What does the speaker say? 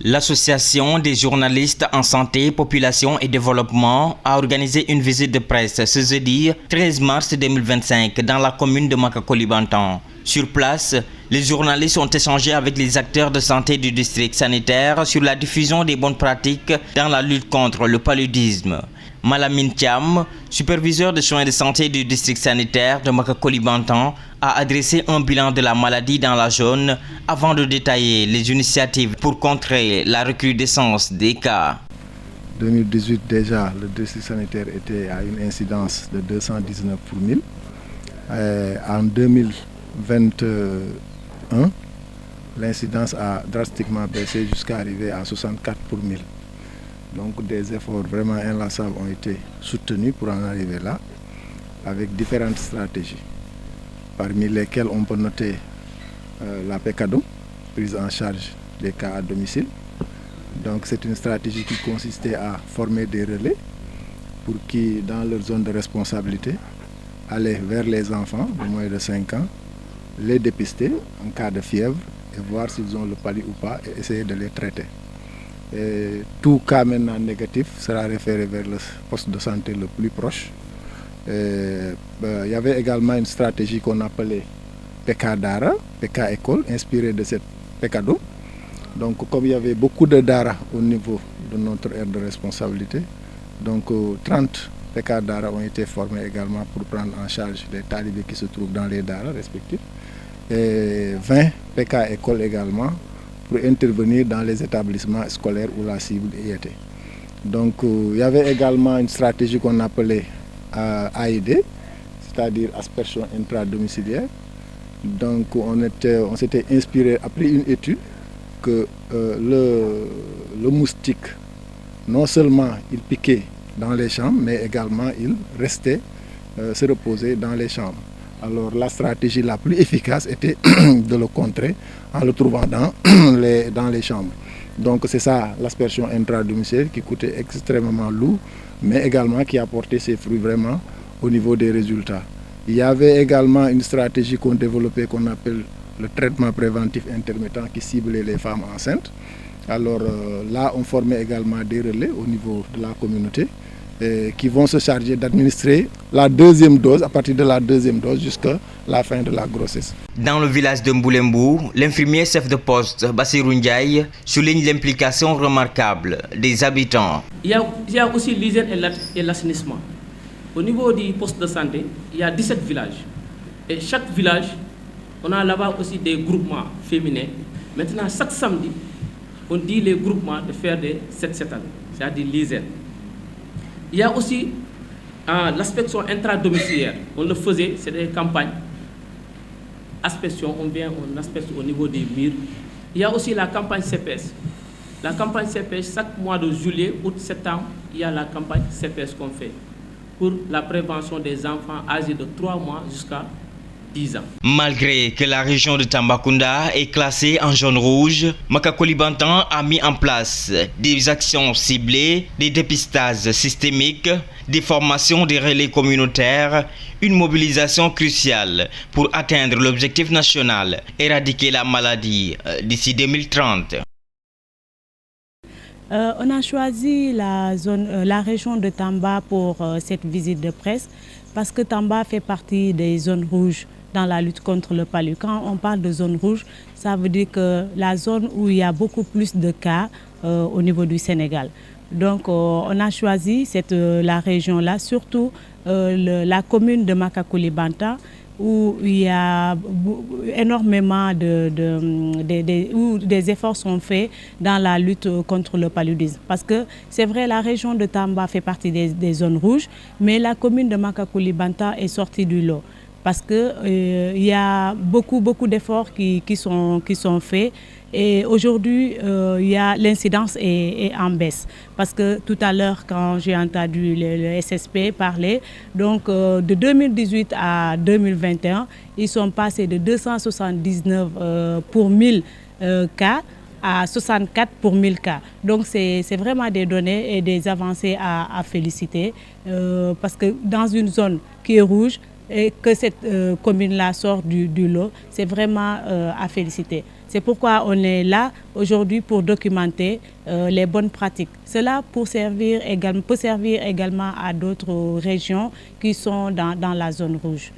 L'association des journalistes en santé, population et développement a organisé une visite de presse ce jeudi 13 mars 2025 dans la commune de Makakoli-Bantan. Sur place, les journalistes ont échangé avec les acteurs de santé du district sanitaire sur la diffusion des bonnes pratiques dans la lutte contre le paludisme. Malamine Thiam, superviseur de soins de santé du district sanitaire de Makakoli-Bantan, a adressé un bilan de la maladie dans la zone avant de détailler les initiatives pour contrer la recrudescence des cas. En 2018 déjà, le district sanitaire était à une incidence de 219 pour 1000. En 2021, l'incidence a drastiquement baissé jusqu'à arriver à 64 pour 1000. Donc des efforts vraiment inlassables ont été soutenus pour en arriver là, avec différentes stratégies, parmi lesquelles on peut noter la PECADO, prise en charge des cas à domicile. Donc c'est une stratégie qui consistait à former des relais pour qui, dans leur zone de responsabilité, aller vers les enfants de moins de 5 ans, les dépister en cas de fièvre et voir s'ils ont le palu ou pas et essayer de les traiter. Et tout cas maintenant négatif sera référé vers le poste de santé le plus proche. Il y avait également une stratégie qu'on appelait PK Dara, PK École, inspirée de cette PECADO. Donc comme il y avait beaucoup de Dara au niveau de notre aire de responsabilité, donc 30 PK Dara ont été formés également pour prendre en charge les talibés qui se trouvent dans les Dara respectifs. Et 20 PK École également pour intervenir dans les établissements scolaires où la cible y était. Donc il y avait également une stratégie qu'on appelait AID, c'est-à-dire aspersion intradomiciliaire. Donc on s'était inspiré, après une étude, que le moustique, non seulement il piquait dans les chambres, mais également il restait se reposer dans les chambres. Alors la stratégie la plus efficace était de le contrer en le trouvant dans les chambres. Donc c'est ça l'aspersion intradomiciliaire qui coûtait extrêmement lourd, mais également qui apportait ses fruits vraiment au niveau des résultats. Il y avait également une stratégie qu'on développait qu'on appelle le traitement préventif intermittent qui ciblait les femmes enceintes. Alors là, on formait également des relais au niveau de la communauté qui vont se charger d'administrer la deuxième dose, à partir de la deuxième dose jusqu'à la fin de la grossesse. Dans le village de Mboulembu, l'infirmier chef de poste Bassirou Ndiaye souligne l'implication remarquable des habitants. Il y a aussi l'hygiène et l'assainissement. Au niveau du poste de santé, il y a 17 villages. Et chaque village, on a là-bas aussi des groupements féminins. Maintenant, chaque samedi, on dit les groupements de faire des 7-7 ans, c'est-à-dire l'hygiène. Il y a aussi l'inspection intradomiciliaire. On le faisait, c'est des campagnes. Inspection, on inspecte au niveau des murs. Il y a aussi la campagne CPS. La campagne CPS, chaque mois de juillet, août, septembre, il y a la campagne CPS qu'on fait pour la prévention des enfants âgés de 3 mois jusqu'à 10 ans. Malgré que la région de Tambacounda est classée en jaune rouge, Makakoli-Bantan a mis en place des actions ciblées, des dépistages systémiques, des formations des relais communautaires, une mobilisation cruciale pour atteindre l'objectif national, éradiquer la maladie d'ici 2030. On a choisi la région de Tamba pour cette visite de presse parce que Tamba fait partie des zones rouges dans la lutte contre le palu. Quand on parle de zone rouge, ça veut dire que la zone où il y a beaucoup plus de cas au niveau du Sénégal. Donc on a choisi la région-là, surtout la commune de Makakoli-Bantan, où il y a énormément où des efforts sont faits dans la lutte contre le paludisme. Parce que c'est vrai, la région de Tamba fait partie des zones rouges, mais la commune de Makakoli-Bantan est sortie du lot. Parce qu'il y a beaucoup d'efforts qui sont faits. Et aujourd'hui, l'incidence est en baisse. Parce que tout à l'heure, quand j'ai entendu le SSP parler, donc de 2018 à 2021, ils sont passés de 279 pour 1000 cas à 64 pour 1000 cas. Donc c'est vraiment des données et des avancées à féliciter. Parce que dans une zone qui est rouge, et que cette commune-là sort du lot, c'est vraiment à féliciter. C'est pourquoi on est là aujourd'hui pour documenter les bonnes pratiques. Cela peut servir également à d'autres régions qui sont dans la zone rouge.